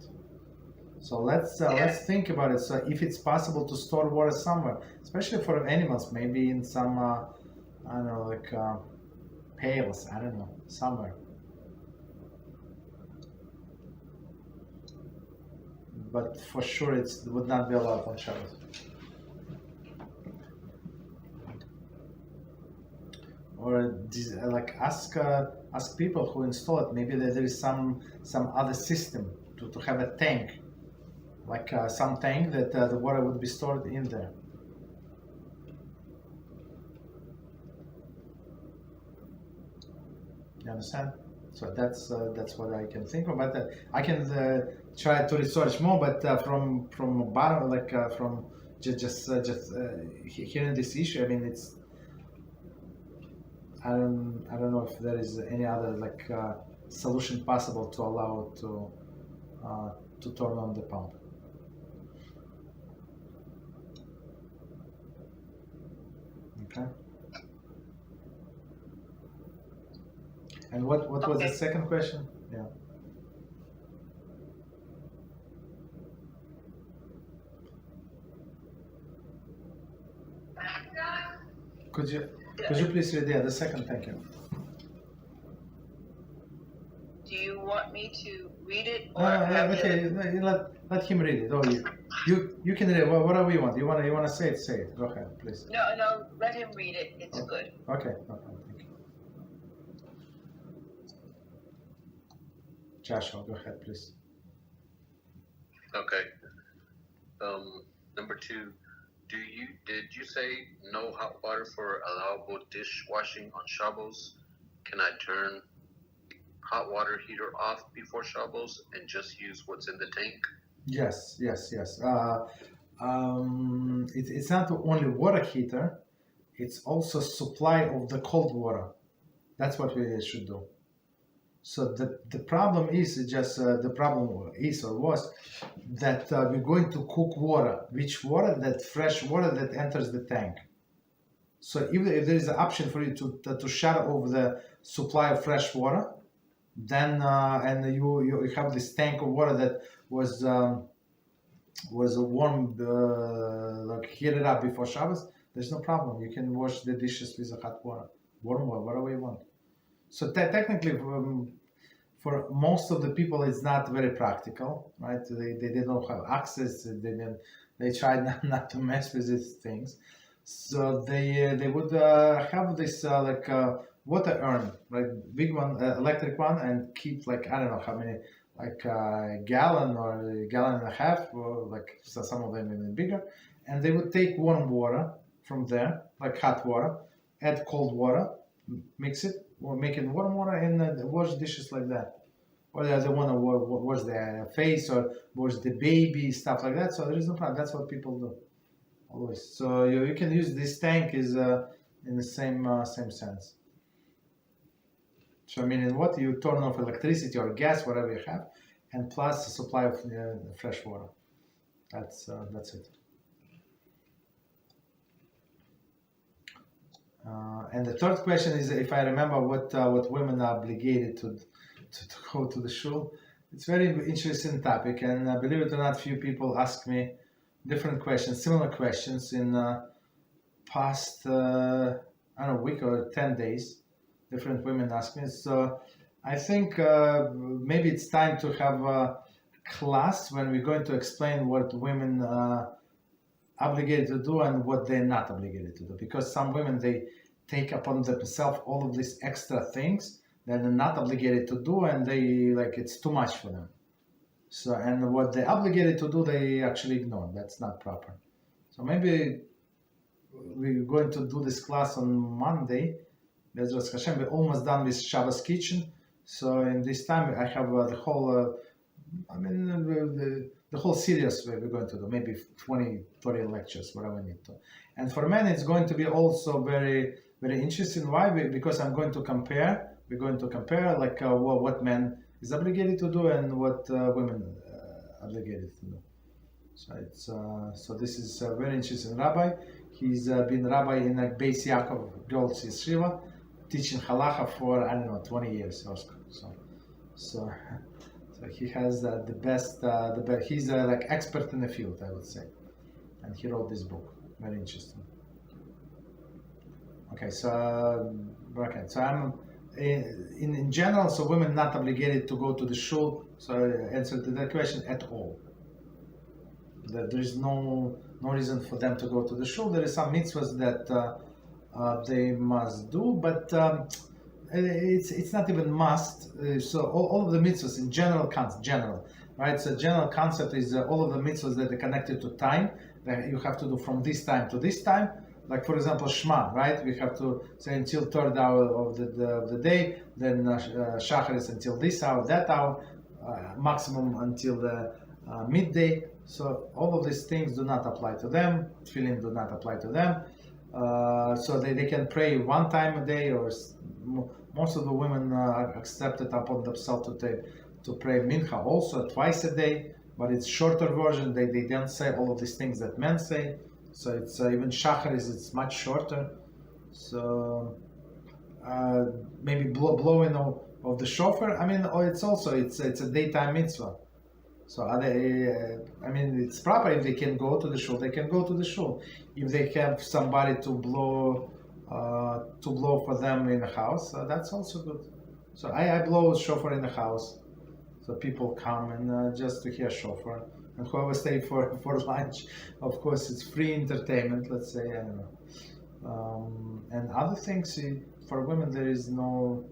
So let's think about it. So if it's possible to store water somewhere, especially for animals, maybe in some I don't know, like pails, I don't know, somewhere. But for sure it would not be allowed on Shabbos. Or like ask people who install it. Maybe there is some other system to have a tank, like some tank that the water would be stored in there. You understand? So that's what I can think of. But I can try to research more. But from bottom, like from just hearing this issue, I mean, it's I don't know if there is any other like solution possible to allow it to turn on the pump. Okay. And what was the second question? Yeah. Could you please read the second? Thank you. Do you want me to read it or let him read it. Oh, you can read it. Whatever you want. You want to say it. Say it. Go ahead, please. No, let him read it. It's good. Okay. Okay. Thank you. Joshua, go ahead, please. Okay. Number 2, did you say no hot water for allowable dishwashing on Shabbos? Can I turn hot water heater off before Shabbos and just use what's in the tank? Yes. It's not only water heater; it's also supply of the cold water. That's what we should do. So the problem is just the problem is or was that we're going to cook water. Which water? That fresh water that enters the tank. So if there is an option for you to shut off the supply of fresh water, then and you have this tank of water that was warm, like heated up before Shabbos, there's no problem. You can wash the dishes with hot water, warm water, whatever you want. So technically, for most of the people, it's not very practical, right? They don't have access. They try not to mess with these things. So they would have this water urn, right? Big one, electric one, and keep like I don't know how many, like a gallon or a gallon and a half, or like so some of them even bigger. And they would take warm water from there, like hot water, add cold water, mix it, or make it warm water, and wash dishes like that. Or they want to wash their face or wash the baby, stuff like that. So there is no problem. That's what people do always. So you can use this tank is in the same sense. So I mean, in what you turn off electricity or gas, whatever you have, and plus a supply of fresh water. That's it. And the third question is, if I remember, what women are obligated to go to the shul. It's a very interesting topic, and believe it or not, few people ask me different questions, similar questions in past I don't know, week or 10 days. Different women ask me. So I think maybe it's time to have a class when we're going to explain what women are obligated to do and what they're not obligated to do. Because some women, they take upon themselves all of these extra things that they're not obligated to do, and they like it's too much for them. So, and what they're obligated to do, they actually ignore. That's not proper. So maybe we're going to do this class on Monday. Beezrat HaShem, we're almost done with Shabbos kitchen. So in this time, I have the whole, the whole series we're going to do, maybe 20, 30 lectures, whatever we need to. And for men, it's going to be also very, very interesting. Why? Because I'm going to compare. We're going to compare like what men is obligated to do and what women obligated to do. So it's so this is a very interesting rabbi. He's been rabbi in a Beis Yaakov Girls Yeshiva, teaching halacha for I don't know 20 years or so. So he has the best. He's like expert in the field, I would say, and he wrote this book. Very interesting. Okay, so I'm. In general, so women not obligated to go to the shul. So answer to that question at all. There is no reason for them to go to the shul. There is some mitzvahs that they must do, but it's not even must. So all of the mitzvahs in general, right? So general concept is all of the mitzvahs that are connected to time that you have to do from this time to this time. Like for example, Shema, right? We have to say until third hour of the day, then Shachar is until this hour, that hour, maximum until the midday. So all of these things do not apply to them. Tefillin do not apply to them. So they can pray one time a day, or most of the women are accepted upon themselves to pray mincha also twice a day, but it's shorter version. They don't say all of these things that men say. So it's even shachar it's much shorter. So maybe blowing of the shofar. I mean, it's a daytime mitzvah. So it's proper if they can go to the shul. They can go to the shul. If they have somebody to blow for them in the house, that's also good. So I blow shofar in the house, so people come and just to hear shofar. And whoever stay for lunch, of course, it's free entertainment. Let's say, I don't know. And other things for women, there is no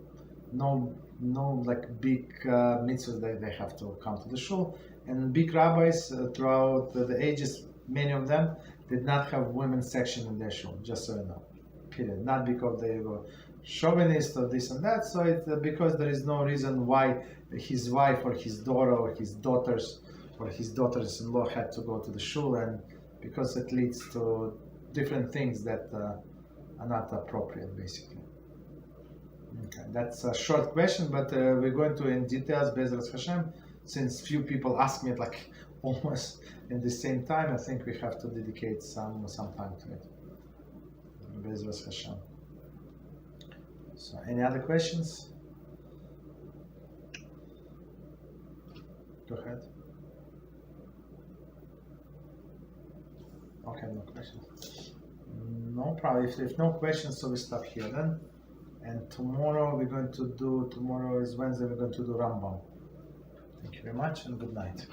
like big mitzvahs that they have to come to the shul. And big rabbis throughout the ages, many of them did not have women's section in their shul. Just so you know, period. Not because they were chauvinist or this and that. So it's because there is no reason why his wife or his daughter or his daughters or his daughters-in-law had to go to the shul, and because it leads to different things that are not appropriate, basically. Okay, that's a short question, but we're going to in details, Beezrat HaShem, since few people ask me like almost in the same time. I think we have to dedicate some time to it. Beezrat HaShem. So, any other questions? Go ahead. Okay, no questions. No problem. If no questions, so we stop here then. And tomorrow tomorrow is Wednesday, we're going to do Rambam. Thank you very much and good night.